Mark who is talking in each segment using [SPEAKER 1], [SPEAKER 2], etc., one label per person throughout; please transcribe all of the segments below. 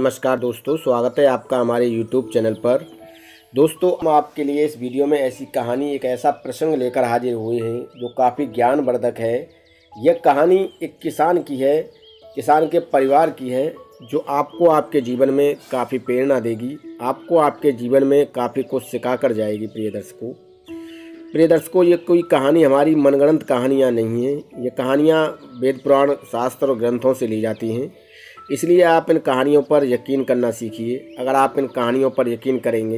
[SPEAKER 1] नमस्कार दोस्तों, स्वागत है आपका हमारे YouTube चैनल पर। दोस्तों, हम आपके लिए इस वीडियो में ऐसी कहानी, एक ऐसा प्रसंग लेकर हाजिर हुए हैं जो काफ़ी ज्ञानवर्धक है। यह कहानी एक किसान की है, किसान के परिवार की है, जो आपको आपके जीवन में काफ़ी प्रेरणा देगी, आपको आपके जीवन में काफ़ी कुछ सिखा कर जाएगी। प्रिय दर्शकों, ये कोई कहानी हमारी मनगढ़ंत कहानियाँ नहीं हैं। ये कहानियाँ वेद पुराण, शास्त्र और ग्रंथों से ली जाती हैं। इसलिए आप इन कहानियों पर यकीन करना सीखिए। अगर आप इन कहानियों पर यकीन करेंगे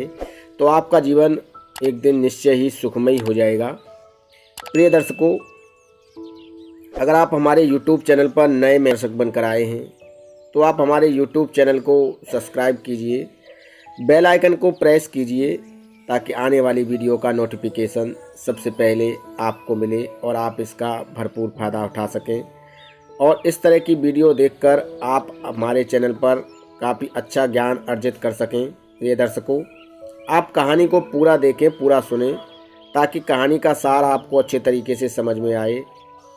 [SPEAKER 1] तो आपका जीवन एक दिन निश्चय ही सुखमयी हो जाएगा। प्रिय दर्शकों, अगर आप हमारे YouTube चैनल पर नए दर्शक बनकर आए हैं तो आप हमारे YouTube चैनल को सब्सक्राइब कीजिए, बेल आइकन को प्रेस कीजिए ताकि आने वाली वीडियो का नोटिफिकेशन सबसे पहले आपको मिले और आप इसका भरपूर फ़ायदा उठा सकें। और इस तरह की वीडियो देखकर आप हमारे चैनल पर काफ़ी अच्छा ज्ञान अर्जित कर सकें। प्रिय दर्शकों, आप कहानी को पूरा देखें, पूरा सुनें, ताकि कहानी का सार आपको अच्छे तरीके से समझ में आए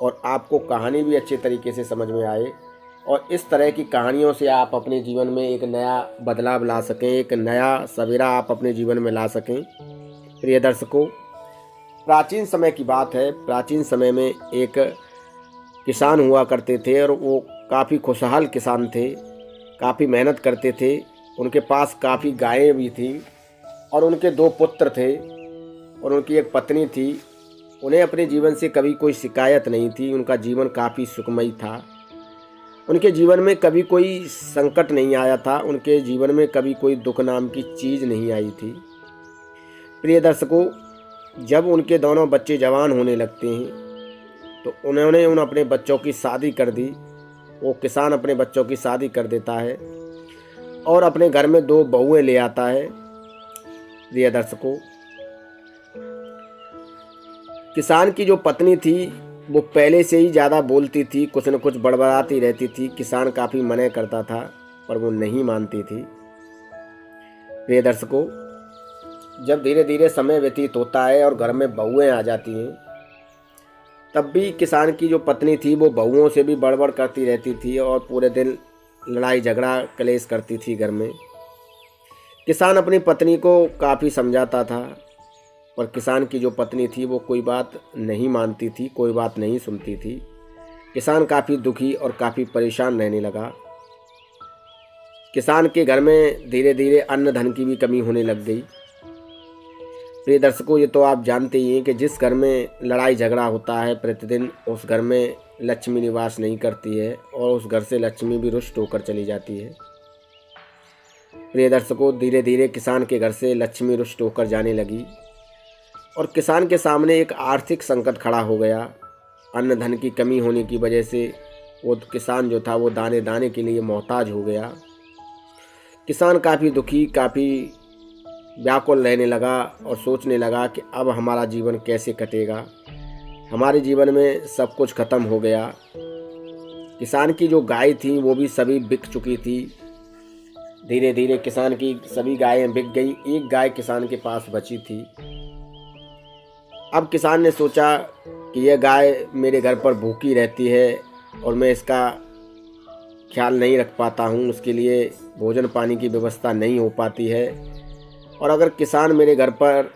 [SPEAKER 1] और आपको कहानी भी अच्छे तरीके से समझ में आए। और इस तरह की कहानियों से आप अपने जीवन में एक नया बदलाव ला सकें, एक नया सवेरा आप अपने जीवन में ला सकें। प्रिय दर्शकों, प्राचीन समय की बात है। प्राचीन समय में एक किसान हुआ करते थे और वो काफ़ी खुशहाल किसान थे, काफ़ी मेहनत करते थे। उनके पास काफ़ी गायें भी थीं और उनके 2 पुत्र थे और उनकी एक पत्नी थी। उन्हें अपने जीवन से कभी कोई शिकायत नहीं थी। उनका जीवन काफ़ी सुखमयी था। उनके जीवन में कभी कोई संकट नहीं आया था। उनके जीवन में कभी कोई दुख नाम की चीज़ नहीं आई थी। प्रिय दर्शकों, जब उनके दोनों बच्चे जवान होने लगते हैं तो उन्होंने अपने बच्चों की शादी कर दी। वो किसान अपने बच्चों की शादी कर देता है और अपने घर में 2 बहुएं ले आता है। प्रिय दर्शकों, किसान की जो पत्नी थी वो पहले से ही ज़्यादा बोलती थी, कुछ न कुछ बड़बड़ाती रहती थी। किसान काफ़ी मना करता था पर वो नहीं मानती थी। प्रिय दर्शकों, जब धीरे धीरे समय व्यतीत होता है और घर में बहुएं आ जाती हैं, तब भी किसान की जो पत्नी थी वो बहुओं से भी बड़बड़ करती रहती थी और पूरे दिन लड़ाई झगड़ा कलेश करती थी घर में। किसान अपनी पत्नी को काफ़ी समझाता था पर किसान की जो पत्नी थी वो कोई बात नहीं मानती थी, कोई बात नहीं सुनती थी। किसान काफ़ी दुखी और काफ़ी परेशान रहने लगा। किसान के घर में धीरे धीरे अन्न धन की भी कमी होने लग गई। प्रिय दर्शकों, ये तो आप जानते ही हैं कि जिस घर में लड़ाई झगड़ा होता है प्रतिदिन, उस घर में लक्ष्मी निवास नहीं करती है और उस घर से लक्ष्मी भी रुष्ट होकर चली जाती है। प्रिय दर्शकों, धीरे धीरे किसान के घर से लक्ष्मी रुष्ट होकर जाने लगी और किसान के सामने एक आर्थिक संकट खड़ा हो गया। अन्न धन की कमी होने की वजह से वो किसान जो था वो दाने दाने के लिए मोहताज हो गया। किसान काफ़ी दुखी, काफ़ी व्याकुल रहने लगा और सोचने लगा कि अब हमारा जीवन कैसे कटेगा। हमारे जीवन में सब कुछ खत्म हो गया। किसान की जो गाय थी वो भी सभी बिक चुकी थी। धीरे धीरे किसान की सभी गायें बिक गई। एक गाय किसान के पास बची थी। अब किसान ने सोचा कि यह गाय मेरे घर पर भूखी रहती है और मैं इसका ख्याल नहीं रख पाता हूँ, उसके लिए भोजन पानी की व्यवस्था नहीं हो पाती है। और अगर किसान मेरे घर पर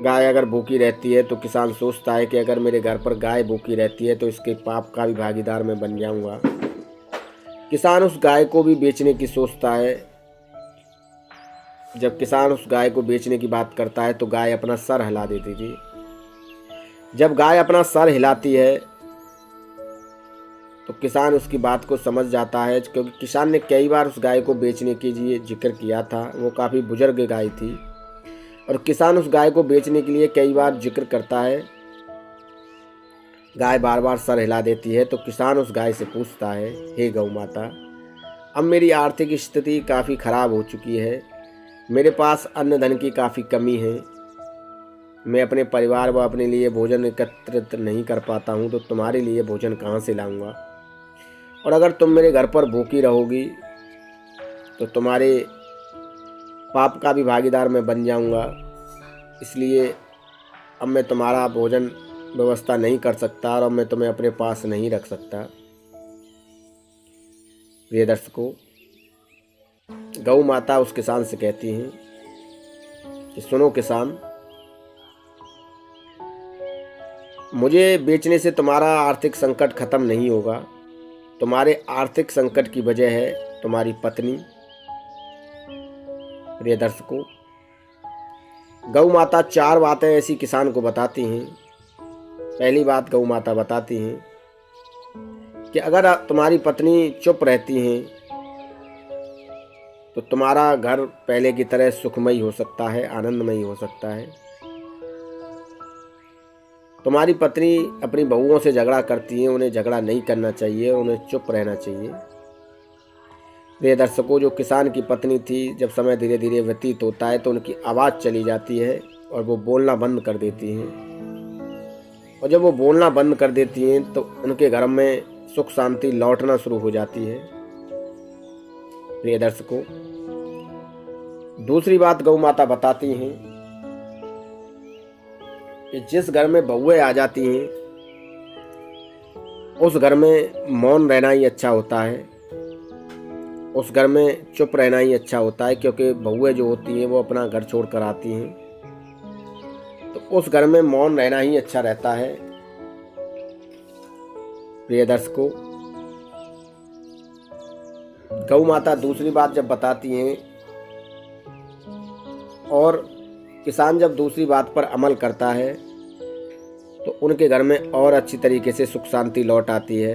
[SPEAKER 1] गाय अगर भूखी रहती है तो किसान सोचता है कि अगर मेरे घर पर गाय भूखी रहती है तो इसके पाप का भी भागीदार मैं बन जाऊंगा। किसान उस गाय को भी बेचने की सोचता है। जब किसान उस गाय को बेचने की बात करता है तो गाय अपना सर हिला देती थी। जब गाय अपना सर हिलाती है तो किसान उसकी बात को समझ जाता है, क्योंकि किसान ने कई बार उस गाय को बेचने के लिए जिक्र किया था। वो काफ़ी बुजुर्ग गाय थी और किसान उस गाय को बेचने के लिए कई बार जिक्र करता है। गाय बार बार सर हिला देती है तो किसान उस गाय से पूछता है, हे गौ माता, अब मेरी आर्थिक स्थिति काफ़ी ख़राब हो चुकी है। मेरे पास अन्न धन की काफ़ी कमी है। मैं अपने परिवार व अपने लिए भोजन एकत्रित नहीं कर पाता हूँ, तो तुम्हारे लिए भोजन कहाँ से लाऊंगा? और अगर तुम मेरे घर पर भूखी रहोगी तो तुम्हारे पाप का भी भागीदार मैं बन जाऊंगा। इसलिए अब मैं तुम्हारा भोजन व्यवस्था नहीं कर सकता और अब मैं तुम्हें अपने पास नहीं रख सकता। प्रिय दर्शकों, गौ माता उस किसान से कहती हैं कि सुनो किसान, मुझे बेचने से तुम्हारा आर्थिक संकट खत्म नहीं होगा। तुम्हारे आर्थिक संकट की वजह है तुम्हारी पत्नी। प्रिय दर्शकों, गौ माता 4 बातें ऐसी किसान को बताती हैं। पहली बात गौ माता बताती हैं कि अगर तुम्हारी पत्नी चुप रहती हैं तो तुम्हारा घर पहले की तरह सुखमयी हो सकता है, आनंदमयी हो सकता है। तुम्हारी पत्नी अपनी बहुओं से झगड़ा करती है, उन्हें झगड़ा नहीं करना चाहिए, उन्हें चुप रहना चाहिए। प्रिय दर्शकों, जो किसान की पत्नी थी, जब समय धीरे धीरे व्यतीत होता है तो उनकी आवाज़ चली जाती है और वो बोलना बंद कर देती हैं। और जब वो बोलना बंद कर देती हैं तो उनके घर में सुख शांति लौटना शुरू हो जाती है। प्रिय दर्शकों, दूसरी बात गौ माता बताती हैं कि जिस घर में बहुएं आ जाती हैं उस घर में मौन रहना ही अच्छा होता है, उस घर में चुप रहना ही अच्छा होता है, क्योंकि बहुएं जो होती हैं वो अपना घर छोड़ कर आती हैं, तो उस घर में मौन रहना ही अच्छा रहता है। प्रिय दर्शकों, गौ माता दूसरी बात जब बताती हैं और किसान जब दूसरी बात पर अमल करता है तो उनके घर में और अच्छी तरीके से सुख शांति लौट आती है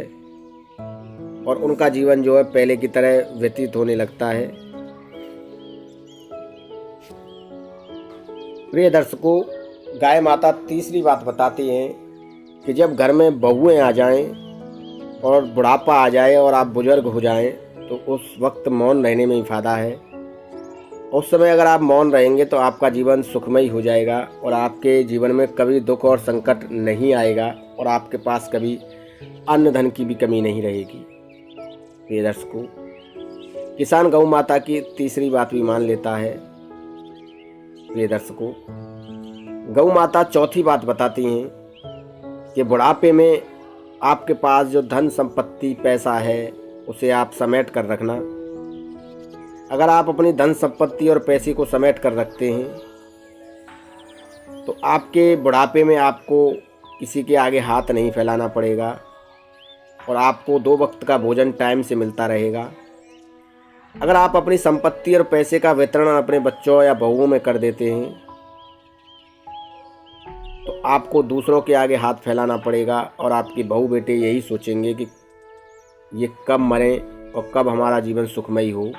[SPEAKER 1] और उनका जीवन जो है पहले की तरह व्यतीत होने लगता है। प्रिय दर्शकों, गाय माता तीसरी बात बताती हैं कि जब घर में बहुएं आ जाएं और बुढ़ापा आ जाए और आप बुजुर्ग हो जाएं तो उस वक्त मौन रहने में ही फ़ायदा है। उस समय अगर आप मौन रहेंगे तो आपका जीवन सुखमय हो जाएगा और आपके जीवन में कभी दुख और संकट नहीं आएगा और आपके पास कभी अन्न धन की भी कमी नहीं रहेगी। प्रिय दर्शकों, किसान गौ माता की तीसरी बात भी मान लेता है। प्रिय दर्शकों, गौ माता चौथी बात बताती हैं कि बुढ़ापे में आपके पास जो धन संपत्ति पैसा है उसे आप समेट कर रखना। अगर आप अपनी धन संपत्ति और पैसे को समेट कर रखते हैं तो आपके बुढ़ापे में आपको किसी के आगे हाथ नहीं फैलाना पड़ेगा और आपको 2 वक्त का भोजन टाइम से मिलता रहेगा। अगर आप अपनी संपत्ति और पैसे का वितरण अपने बच्चों या बहुओं में कर देते हैं तो आपको दूसरों के आगे हाथ फैलाना पड़ेगा और आपके बहू बेटे यही सोचेंगे कि ये कब मरें और कब हमारा जीवन सुखमयी हो,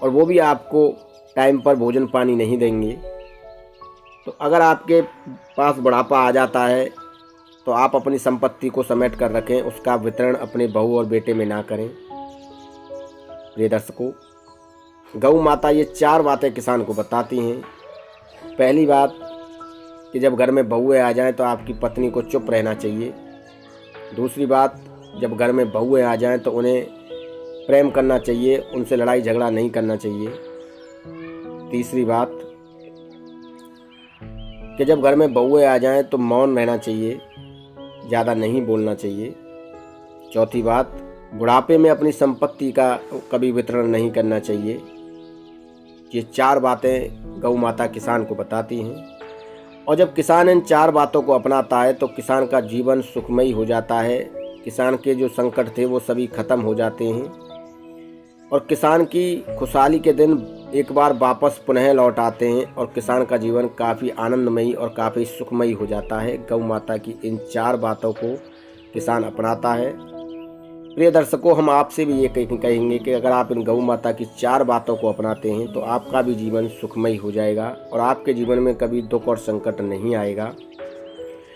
[SPEAKER 1] और वो भी आपको टाइम पर भोजन पानी नहीं देंगे। तो अगर आपके पास बुढ़ापा आ जाता है तो आप अपनी संपत्ति को समेट कर रखें, उसका वितरण अपने बहू और बेटे में ना करें। प्रिय दर्शकों, गौ माता ये 4 बातें किसान को बताती हैं। पहली बात कि जब घर में बहुएं आ जाएं तो आपकी पत्नी को चुप रहना चाहिए। दूसरी बात, जब घर में बहुएं आ जाएं तो उन्हें प्रेम करना चाहिए, उनसे लड़ाई झगड़ा नहीं करना चाहिए। तीसरी बात कि जब घर में बहुएं आ जाएं तो मौन रहना चाहिए, ज़्यादा नहीं बोलना चाहिए। चौथी बात, बुढ़ापे में अपनी संपत्ति का कभी वितरण नहीं करना चाहिए। ये 4 बातें गौ माता किसान को बताती हैं और जब किसान इन 4 बातों को अपनाता है तो किसान का जीवन सुखमयी हो जाता है। किसान के जो संकट थे वो सभी खत्म हो जाते हैं और किसान की खुशहाली के दिन एक बार वापस पुनः लौट आते हैं और किसान का जीवन काफ़ी आनंदमयी और काफ़ी सुखमयी हो जाता है। गौ माता की इन 4 बातों को किसान अपनाता है। प्रिय दर्शकों, हम आपसे भी ये कहेंगे कि अगर आप इन गौ माता की 4 बातों को अपनाते हैं तो आपका भी जीवन सुखमयी हो जाएगा और आपके जीवन में कभी दुख और संकट नहीं आएगा।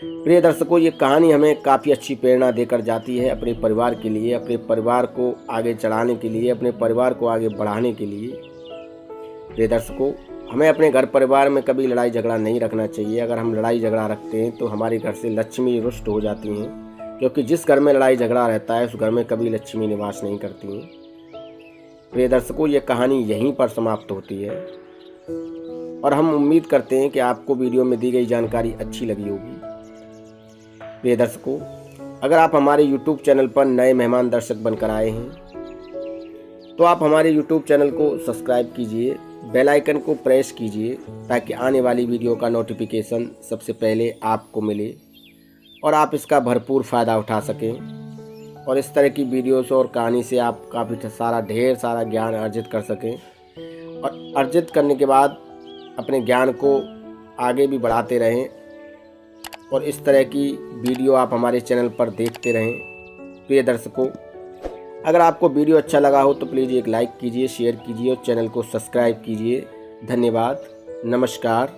[SPEAKER 1] प्रिय दर्शकों, ये कहानी हमें काफ़ी अच्छी प्रेरणा देकर जाती है अपने परिवार के लिए, अपने परिवार को आगे चढ़ाने के लिए, अपने परिवार को आगे बढ़ाने के लिए। प्रिय दर्शकों, हमें अपने घर परिवार में कभी लड़ाई झगड़ा नहीं रखना चाहिए। अगर हम लड़ाई झगड़ा रखते हैं तो हमारे घर से लक्ष्मी रुष्ट हो जाती हैं, क्योंकि जिस घर में लड़ाई झगड़ा रहता है उस घर में कभी लक्ष्मी निवास नहीं करती हैं। प्रिय दर्शकों, ये कहानी यहीं पर समाप्त होती है और हम उम्मीद करते हैं कि आपको वीडियो में दी गई जानकारी अच्छी लगी होगी। प्रिय दर्शकों, अगर आप हमारे YouTube चैनल पर नए मेहमान दर्शक बनकर आए हैं तो आप हमारे यूट्यूब चैनल को सब्सक्राइब कीजिए, बेल आइकन को प्रेस कीजिए ताकि आने वाली वीडियो का नोटिफिकेशन सबसे पहले आपको मिले और आप इसका भरपूर फ़ायदा उठा सकें और इस तरह की वीडियोस और कहानी से आप काफ़ी ढेर सारा ज्ञान अर्जित कर सकें और अर्जित करने के बाद अपने ज्ञान को आगे भी बढ़ाते रहें और इस तरह की वीडियो आप हमारे चैनल पर देखते रहें। प्रिय दर्शकों, अगर आपको वीडियो अच्छा लगा हो तो प्लीज़ एक लाइक कीजिए, शेयर कीजिए और चैनल को सब्सक्राइब कीजिए। धन्यवाद। नमस्कार।